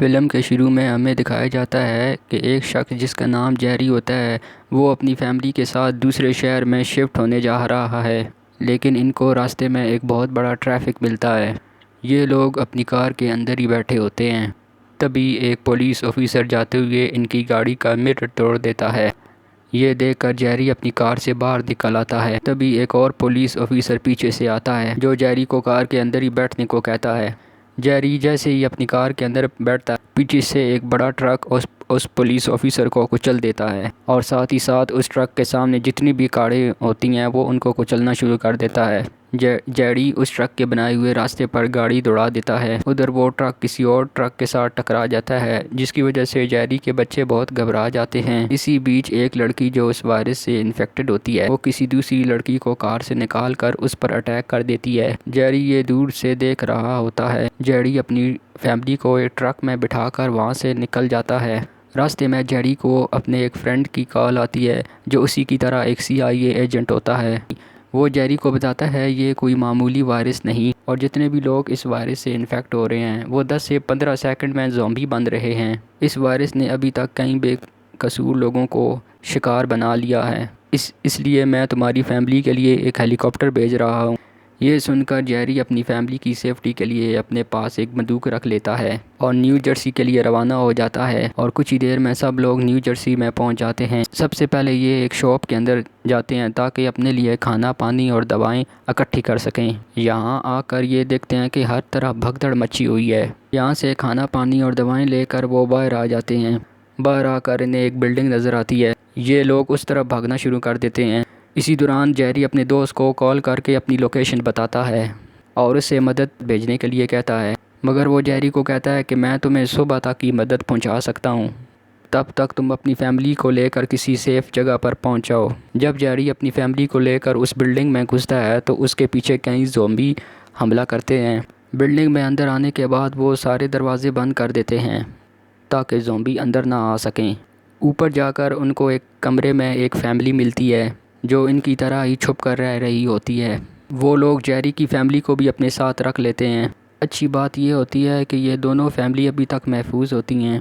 Film के शुरू में हमें दिखाया जाता है कि एक शख्स जिसका नाम जेरी होता है वो अपनी फैमिली के साथ दूसरे शहर में शिफ्ट होने जा रहा है। लेकिन इनको रास्ते में एक बहुत बड़ा ट्रैफिक मिलता है। ये लोग अपनी कार के अंदर ही बैठे होते हैं। तभी एक पुलिस ऑफिसर जाते हुए इनकी गाड़ी का मिरर तोड़ देता है। ये देखकर जेरी अपनी कार से बाहर निकल आता है। तभी एक और पुलिस ऑफिसर पीछे से आता है जो जेरी को कार के अंदर ही बैठने को कहता है। जेरी जैसे ही अपनी कार के अंदर बैठता है, पीछे से एक बड़ा ट्रक उस पुलिस ऑफिसर को कुचल देता है और साथ ही साथ उस ट्रक के सामने जितनी भी कारें होती हैं वो उनको कुचलना शुरू कर देता है। जेरी उस ट्रक के बनाए हुए रास्ते पर गाड़ी दौड़ा देता है। उधर वो ट्रक किसी और ट्रक के साथ टकरा जाता है, जिसकी वजह से जेरी के बच्चे बहुत घबरा जाते हैं। इसी बीच एक लड़की जो उस वायरस से इन्फेक्टेड होती है वो किसी दूसरी लड़की को कार से निकाल कर उस पर अटैक कर देती है। जेरी ये दूर से देख रहा होता है। जेरी अपनी फैमिली को एक ट्रक में बिठाकर वहाँ से निकल जाता है। रास्ते में जेरी को अपने एक फ्रेंड की कॉल आती है जो उसी की तरह एक CIA एजेंट होता है। वो जेरी को बताता है ये कोई मामूली वायरस नहीं और जितने भी लोग इस वायरस से इन्फेक्ट हो रहे हैं वो 10 से 15 सेकंड में ज़ॉम्बी बन रहे हैं। इस वायरस ने अभी तक कई बेकसूर लोगों को शिकार बना लिया है। इसलिए मैं तुम्हारी फैमिली के लिए एक हेलीकॉप्टर भेज रहा हूँ। ये सुनकर जेरी अपनी फैमिली की सेफ्टी के लिए अपने पास एक बंदूक रख लेता है और न्यू जर्सी के लिए रवाना हो जाता है। और कुछ ही देर में सब लोग न्यू जर्सी में पहुंच जाते हैं। सबसे पहले ये एक शॉप के अंदर जाते हैं ताकि अपने लिए खाना पानी और दवाएं इकट्ठी कर सकें। यहाँ आकर ये देखते हैं कि हर तरफ भगदड़ मची हुई है। यहाँ से खाना पानी और दवाएँ लेकर वो बाहर आ जाते हैं। बाहर आकर इन्हें एक बिल्डिंग नज़र आती है। ये लोग उस तरफ भागना शुरू कर देते हैं। इसी दौरान जेरी अपने दोस्त को कॉल करके अपनी लोकेशन बताता है और उसे मदद भेजने के लिए कहता है, मगर वो जेरी को कहता है कि मैं तुम्हें सुबह तक की मदद पहुंचा सकता हूं, तब तक तुम अपनी फैमिली को लेकर किसी सेफ़ जगह पर पहुंचाओ। जब जेरी अपनी फैमिली को लेकर उस बिल्डिंग में घुसता है तो उसके पीछे कई ज़ॉम्बी हमला करते हैं। बिल्डिंग में अंदर आने के बाद वो सारे दरवाजे बंद कर देते हैं ताकि ज़ॉम्बी अंदर ना आ सकें। ऊपर जाकर उनको एक कमरे में एक फैमिली मिलती है जो इनकी तरह ही छुप कर रह रही होती है। वो लोग जेरी की फैमिली को भी अपने साथ रख लेते हैं। अच्छी बात यह होती है कि ये दोनों फैमिली अभी तक महफूज होती हैं।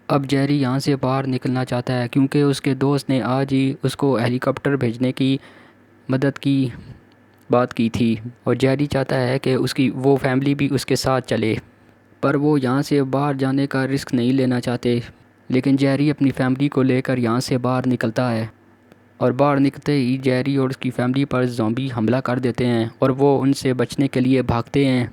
अब जेरी यहाँ से बाहर निकलना चाहता है क्योंकि उसके दोस्त ने आज ही उसको हेलीकॉप्टर भेजने की मदद की बात की थी और जेरी चाहता है कि उसकी वो फैमिली भी उसके साथ चले, पर वो यहाँ से बाहर जाने का रिस्क नहीं लेना चाहते। लेकिन जेरी अपनी फैमिली को लेकर यहाँ से बाहर निकलता है और बाहर निकलते ही जेरी और उसकी फैमिली पर ज़ॉम्बी हमला कर देते हैं और वो उनसे बचने के लिए भागते हैं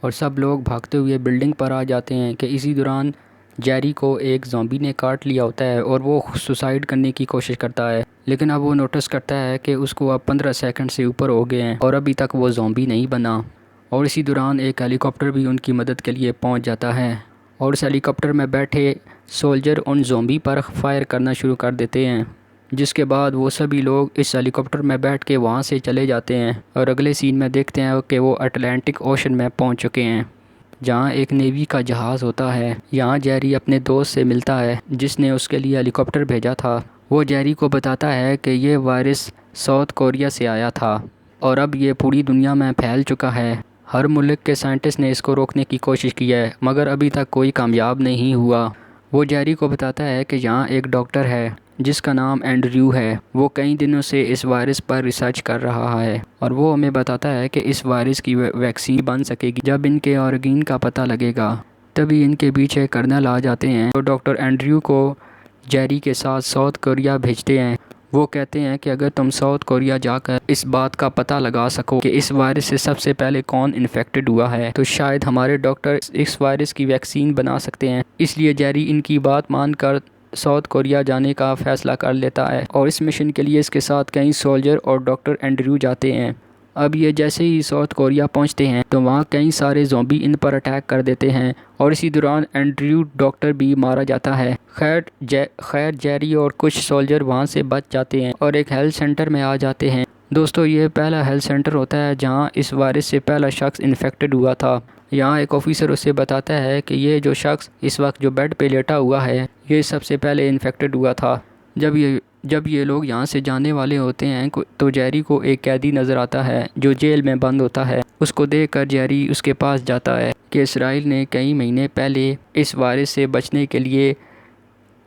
और सब लोग भागते हुए बिल्डिंग पर आ जाते हैं कि इसी दौरान जेरी को एक ज़ॉम्बी ने काट लिया होता है और वो सुसाइड करने की कोशिश करता है। लेकिन अब वो नोटिस करता है कि उसको अब 15 सेकंड से ऊपर हो गए हैं और अभी तक वो ज़ॉम्बी नहीं बना। और इसी दौरान एक हेलीकॉप्टर भी उनकी मदद के लिए पहुँच जाता है और उस हेलीकॉप्टर में बैठे सोल्जर उन ज़ॉम्बी पर फायर करना शुरू कर देते हैं, जिसके बाद वो सभी लोग इस हेलीकॉप्टर में बैठ के वहाँ से चले जाते हैं। और अगले सीन में देखते हैं कि वो अटलांटिक ओशन में पहुँच चुके हैं जहाँ एक नेवी का जहाज़ होता है। यहाँ जेरी अपने दोस्त से मिलता है जिसने उसके लिए हेलीकॉप्टर भेजा था। वो जेरी को बताता है कि ये वायरस साउथ कोरिया से आया था और अब ये पूरी दुनिया में फैल चुका है। हर मुल्क के साइंटिस्ट ने इसको रोकने की कोशिश की है मगर अभी तक कोई कामयाब नहीं हुआ। वो जेरी को बताता है कि यहाँ एक डॉक्टर है जिसका नाम एंड्रयू है। वो कई दिनों से इस वायरस पर रिसर्च कर रहा है और वो हमें बताता है कि इस वायरस की वैक्सीन बन सकेगी जब इनके ऑर्गेन का पता लगेगा। तभी इनके पीछे कर्नल आ जाते हैं तो डॉक्टर एंड्रयू को जेरी के साथ साउथ कोरिया भेजते हैं। वो कहते हैं कि अगर तुम साउथ कोरिया जाकर इस बात का पता लगा सको कि इस वायरस से सबसे पहले कौन इन्फेक्टेड हुआ है तो शायद हमारे डॉक्टर इस वायरस की वैक्सीन बना सकते हैं। इसलिए जेरी इनकी बात मानकर साउथ कोरिया जाने का फ़ैसला कर लेता है और इस मिशन के लिए इसके साथ कई सोल्जर और डॉक्टर एंड्रयू जाते हैं। अब ये जैसे ही साउथ कोरिया पहुंचते हैं तो वहाँ कई सारे ज़ॉम्बी इन पर अटैक कर देते हैं और इसी दौरान एंड्रयू डॉक्टर भी मारा जाता है। खैर जेरी और कुछ सोल्जर वहाँ से बच जाते हैं और एक हेल्थ सेंटर में आ जाते हैं। दोस्तों, ये पहला हेल्थ सेंटर होता है जहाँ इस वायरस से पहला शख्स इन्फेक्टेड हुआ था। यहाँ एक ऑफिसर उसे बताता है कि ये जो शख्स इस वक्त जो बेड पे लेटा हुआ है ये सबसे पहले इन्फेक्टेड हुआ था। जब ये जब ये लोग यहाँ से जाने वाले होते हैं तो जेरी को एक कैदी नज़र आता है जो जेल में बंद होता है। उसको देखकर जेरी उसके पास जाता है कि इसराइल ने कई महीने पहले इस वायरस से बचने के लिए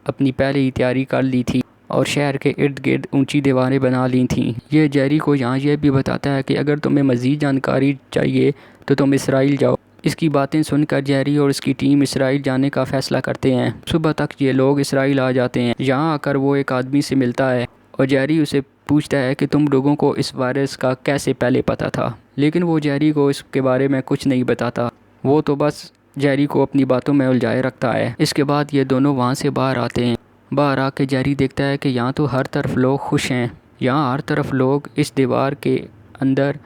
अपनी पहले ही तैयारी कर ली थी और शहर के इर्द गिर्द ऊंची दीवारें बना ली थीं। ये जेरी को यहाँ यह भी बताता है कि अगर तुम्हें मज़ीद जानकारी चाहिए तो तुम इसराइल जाओ। इसकी बातें सुनकर जेरी और उसकी टीम इसराइल जाने का फ़ैसला करते हैं। सुबह तक ये लोग इसराइल आ जाते हैं। यहाँ आकर वो एक आदमी से मिलता है और जेरी उसे पूछता है कि तुम लोगों को इस वायरस का कैसे पहले पता था, लेकिन वो जेरी को इसके बारे में कुछ नहीं बताता। वो तो बस जेरी को अपनी बातों में उलझाए रखता है। इसके बाद ये दोनों वहाँ से बाहर आते हैं। बाहर आके जेरी देखता है कि यहाँ तो हर तरफ लोग खुश हैं। यहाँ हर तरफ लोग इस दीवार के अंदर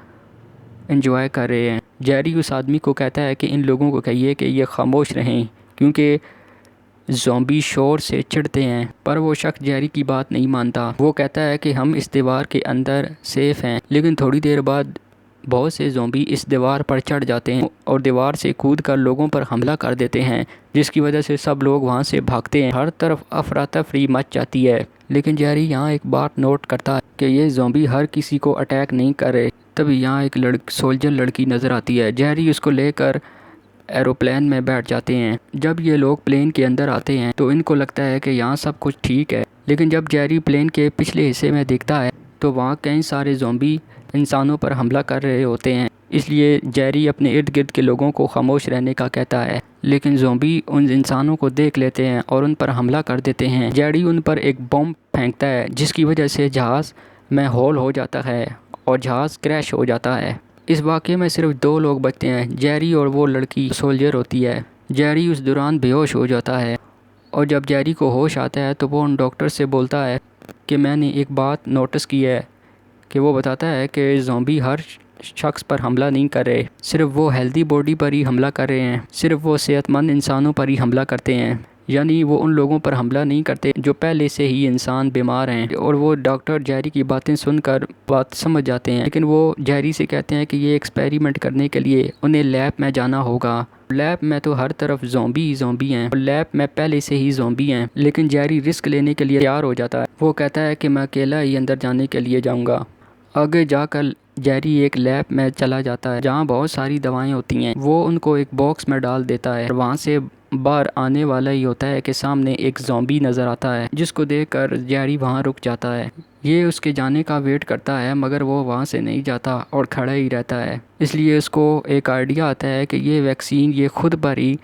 एंजॉय कर रहे हैं। जेरी उस आदमी को कहता है कि इन लोगों को कहिए कि ये खामोश रहें क्योंकि ज़ॉम्बी शोर से चिढ़ते हैं, पर वो शख्स जेरी की बात नहीं मानता। वो कहता है कि हम इस दीवार के अंदर सेफ़ हैं, लेकिन थोड़ी देर बाद बहुत से ज़ॉम्बी इस दीवार पर चढ़ जाते हैं और दीवार से कूदकर लोगों पर हमला कर देते हैं, जिसकी वजह से सब लोग वहाँ से भागते हैं। हर तरफ अफरा तफरी मच जाती है। लेकिन जेरी यहाँ एक बात नोट करता है कि ये ज़ॉम्बी हर किसी को अटैक नहीं कर रहे। तभी यहाँ एक सोल्जर लड़की नज़र आती है। जेरी उसको लेकर एरोप्लेन में बैठ जाते हैं। जब ये लोग प्लेन के अंदर आते हैं तो इनको लगता है कि यहाँ सब कुछ ठीक है, लेकिन जब जेरी प्लेन के पिछले हिस्से में देखता है तो वहाँ कई सारे ज़ॉम्बी इंसानों पर हमला कर रहे होते हैं। इसलिए जेरी अपने इर्द गिर्द के लोगों को खामोश रहने का कहता है, लेकिन ज़ॉम्बी उन इंसानों को देख लेते हैं और उन पर हमला कर देते हैं। जेरी उन पर एक बम फेंकता है जिसकी वजह से जहाज़ में होल हो जाता है और जहाज़ क्रैश हो जाता है। इस वाक़े में सिर्फ 2 लोग बचते हैं, जेरी और वो लड़की सोल्जर होती है। जेरी उस दौरान बेहोश हो जाता है और जब जेरी को होश आता है तो वो उन डॉक्टर से बोलता है कि मैंने एक बात नोटिस की है कि वो बताता है कि ज़ॉम्बी हर शख्स पर हमला नहीं कर रहे, सिर्फ वो हेल्दी बॉडी पर ही हमला कर रहे हैं, सिर्फ वो सेहतमंद इंसानों पर ही हमला करते हैं। यानी वो उन लोगों पर हमला नहीं करते जो पहले से ही इंसान बीमार हैं। और वो डॉक्टर जेरी की बातें सुनकर बात समझ जाते हैं, लेकिन वो जेरी से कहते हैं कि ये एक्सपेरिमेंट करने के लिए उन्हें लैब में जाना होगा। लैब में तो हर तरफ ज़ॉम्बी ही ज़ॉम्बी हैं और लैब में पहले से ही ज़ॉम्बी हैं। लेकिन जेरी रिस्क लेने के लिए तैयार हो जाता है। वो कहता है कि मैं अकेला ही अंदर जाने के लिए जाऊँगा। आगे जाकर जेरी एक लैब में चला जाता है जहाँ बहुत सारी दवाएं होती हैं। वो उनको एक बॉक्स में डाल देता है और वहाँ से बाहर आने वाला ही होता है कि सामने एक ज़ॉम्बी नज़र आता है, जिसको देखकर जेरी वहाँ रुक जाता है। ये उसके जाने का वेट करता है मगर वो वहाँ से नहीं जाता और खड़ा ही रहता है। इसलिए उसको एक आइडिया आता है कि ये वैक्सीन ये खुद पर ही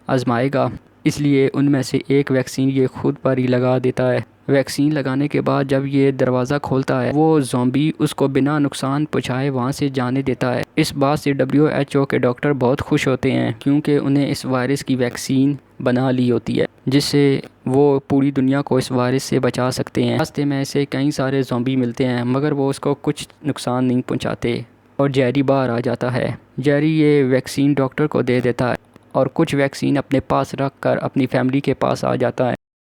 आजमाएगा। इसलिए उनमें से एक वैक्सीन ये खुद पर ही लगा देता है। वैक्सीन लगाने के बाद जब ये दरवाज़ा खोलता है वो ज़ॉम्बी उसको बिना नुकसान पहुँचाए वहाँ से जाने देता है। इस बात से WHO के डॉक्टर बहुत खुश होते हैं क्योंकि उन्हें इस वायरस की वैक्सीन बना ली होती है जिससे वो पूरी दुनिया को इस वायरस से बचा सकते हैं। रास्ते में ऐसे कई सारे ज़ॉम्बी मिलते हैं मगर वो उसको कुछ नुकसान नहीं पहुँचाते और जेरी बाहर आ जाता है। जेरी ये वैक्सीन डॉक्टर को दे देता है और कुछ वैक्सीन अपने पास रख कर अपनी फैमिली के पास आ जाता है।